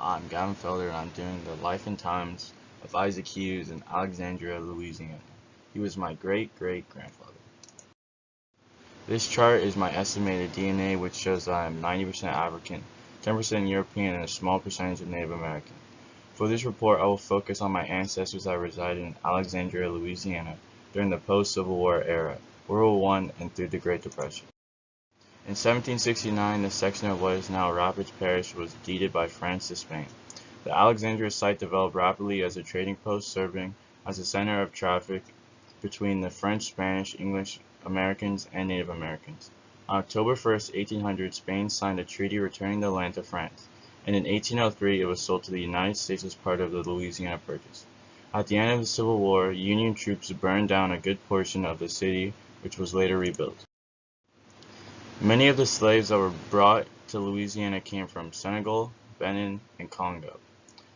I'm Gavin Felder, and I'm doing the life and times of Isaac Hughes in Alexandria, Louisiana. He was my great-great-grandfather. This chart is my estimated DNA, which shows that I am 90% African, 10% European, and a small percentage of Native American. For this report, I will focus on my ancestors that resided in Alexandria, Louisiana during the post-Civil War era, World War I, and through the Great Depression. In 1769, the section of what is now Rapids Parish was deeded by France to Spain. The Alexandria site developed rapidly as a trading post, serving as a center of traffic between the French, Spanish, English, Americans, and Native Americans. On October 1, 1800, Spain signed a treaty returning the land to France, and in 1803 it was sold to the United States as part of the Louisiana Purchase. At the end of the Civil War, Union troops burned down a good portion of the city, which was later rebuilt. Many of the slaves that were brought to Louisiana came from Senegal, Benin, and Congo.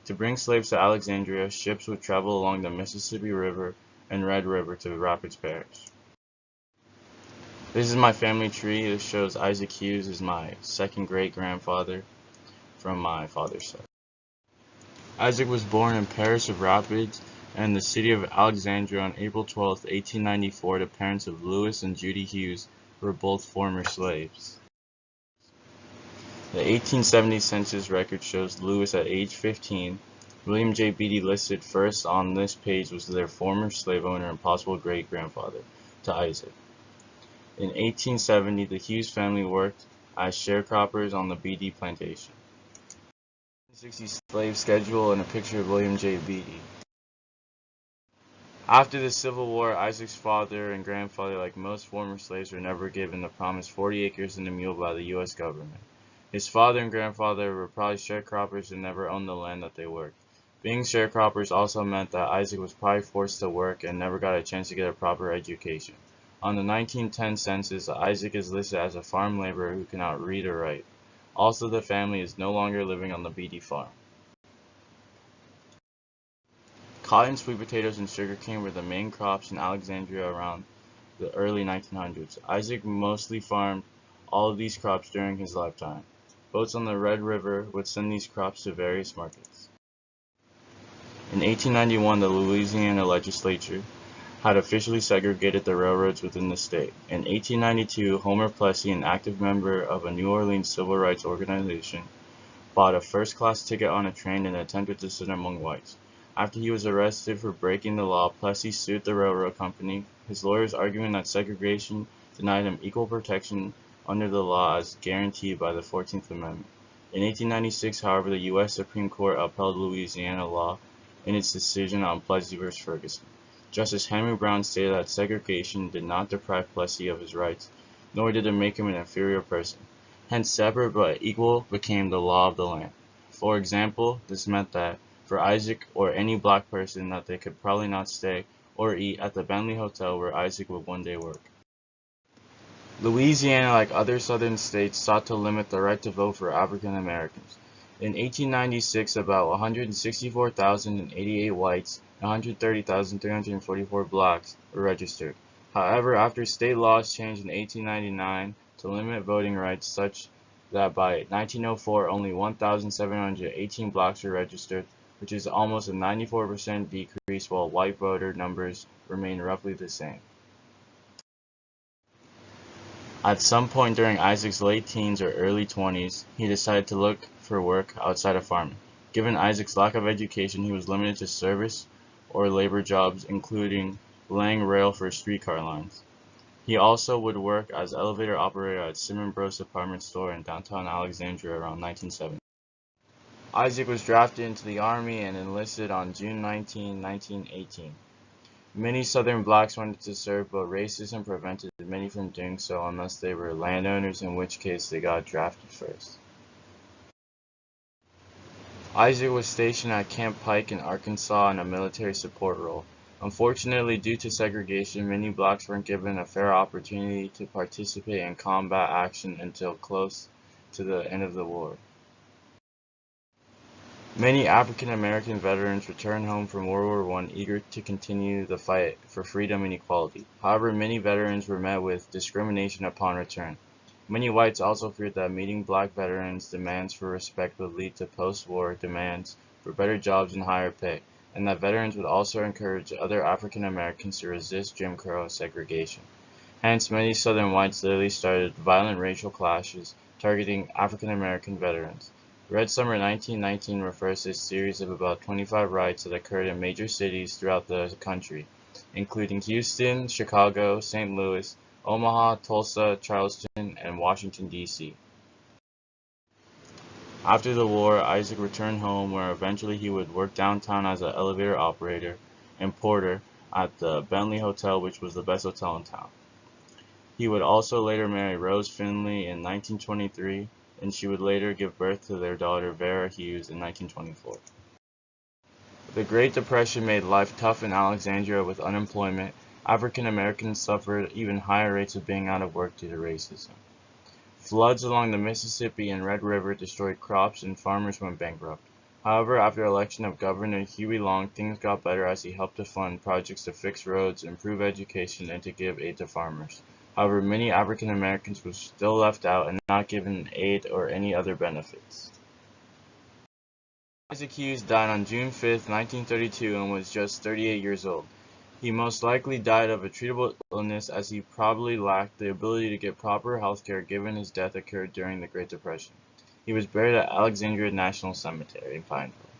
To bring slaves to Alexandria, ships would travel along the Mississippi River and Red River to Rapids Parish. This is my family tree. This shows Isaac Hughes is my second great-grandfather from my father's side. Isaac was born in Parish of Rapids and the city of Alexandria on April 12, 1894, to parents of Louis and Judy Hughes, who were both former slaves. The 1870 census record shows Louis at age 15. William J. Beatty listed first on this page was their former slave owner and possible great-grandfather to Isaac. In 1870, the Hughes family worked as sharecroppers on the Beatty plantation. 1960 slave schedule and a picture of William J. Beatty. After the Civil War, Isaac's father and grandfather, like most former slaves, were never given the promised 40 acres and a mule by the U.S. government. His father and grandfather were probably sharecroppers and never owned the land that they worked. Being sharecroppers also meant that Isaac was probably forced to work and never got a chance to get a proper education. On the 1910 census, Isaac is listed as a farm laborer who cannot read or write. Also, the family is no longer living on the Beatty farm. Cotton, sweet potatoes, and sugarcane were the main crops in Alexandria around the early 1900s. Isaac mostly farmed all of these crops during his lifetime. Boats on the Red River would send these crops to various markets. In 1891, the Louisiana legislature had officially segregated the railroads within the state. In 1892, Homer Plessy, an active member of a New Orleans civil rights organization, bought a first-class ticket on a train and attempted to sit among whites. After he was arrested for breaking the law, Plessy sued the railroad company, his lawyers arguing that segregation denied him equal protection under the law as guaranteed by the 14th Amendment. In 1896, however, the U.S. Supreme Court upheld Louisiana law in its decision on Plessy v. Ferguson. Justice Henry Brown stated that segregation did not deprive Plessy of his rights, nor did it make him an inferior person. Hence, separate but equal became the law of the land. For example, this meant that for Isaac or any black person that they could probably not stay or eat at the Bentley Hotel where Isaac would one day work. Louisiana, like other southern states, sought to limit the right to vote for African Americans. In 1896, about 164,088 whites and 130,344 blacks were registered. However, after state laws changed in 1899 to limit voting rights such that by 1904 only 1,718 blacks were registered, which is almost a 94% decrease, while white voter numbers remain roughly the same. At some point during Isaac's late teens or early 20s, he decided to look for work outside of farming. Given Isaac's lack of education, he was limited to service or labor jobs, including laying rail for streetcar lines. He also would work as elevator operator at Simon Bros department store in downtown Alexandria around 1970. Isaac was drafted into the Army and enlisted on June 19, 1918. Many Southern blacks wanted to serve, but racism prevented many from doing so unless they were landowners, in which case they got drafted first. Isaac was stationed at Camp Pike in Arkansas in a military support role. Unfortunately, due to segregation, many blacks weren't given a fair opportunity to participate in combat action until close to the end of the war. Many African American veterans returned home from World War I eager to continue the fight for freedom and equality. However, many veterans were met with discrimination upon return. Many whites also feared that meeting black veterans' demands for respect would lead to post-war demands for better jobs and higher pay, and that veterans would also encourage other African Americans to resist Jim Crow segregation. Hence, many Southern whites literally started violent racial clashes targeting African American veterans. Red Summer 1919 refers to a series of about 25 riots that occurred in major cities throughout the country, including Houston, Chicago, St. Louis, Omaha, Tulsa, Charleston, and Washington, D.C. After the war, Isaac returned home, where eventually he would work downtown as an elevator operator and porter at the Bentley Hotel, which was the best hotel in town. He would also later marry Rose Finley in 1923, and she would later give birth to their daughter Vera Hughes in 1924. The Great Depression made life tough in Alexandria with unemployment. African Americans suffered even higher rates of being out of work due to racism. Floods along the Mississippi and Red River destroyed crops and farmers went bankrupt. However, after the election of Governor Huey Long, things got better as he helped to fund projects to fix roads, improve education, and to give aid to farmers. However, many African Americans were still left out and not given aid or any other benefits. Isaac Hughes died on June 5, 1932 and was just 38 years old. He most likely died of a treatable illness, as he probably lacked the ability to get proper health care given his death occurred during the Great Depression. He was buried at Alexandria National Cemetery in Pineville.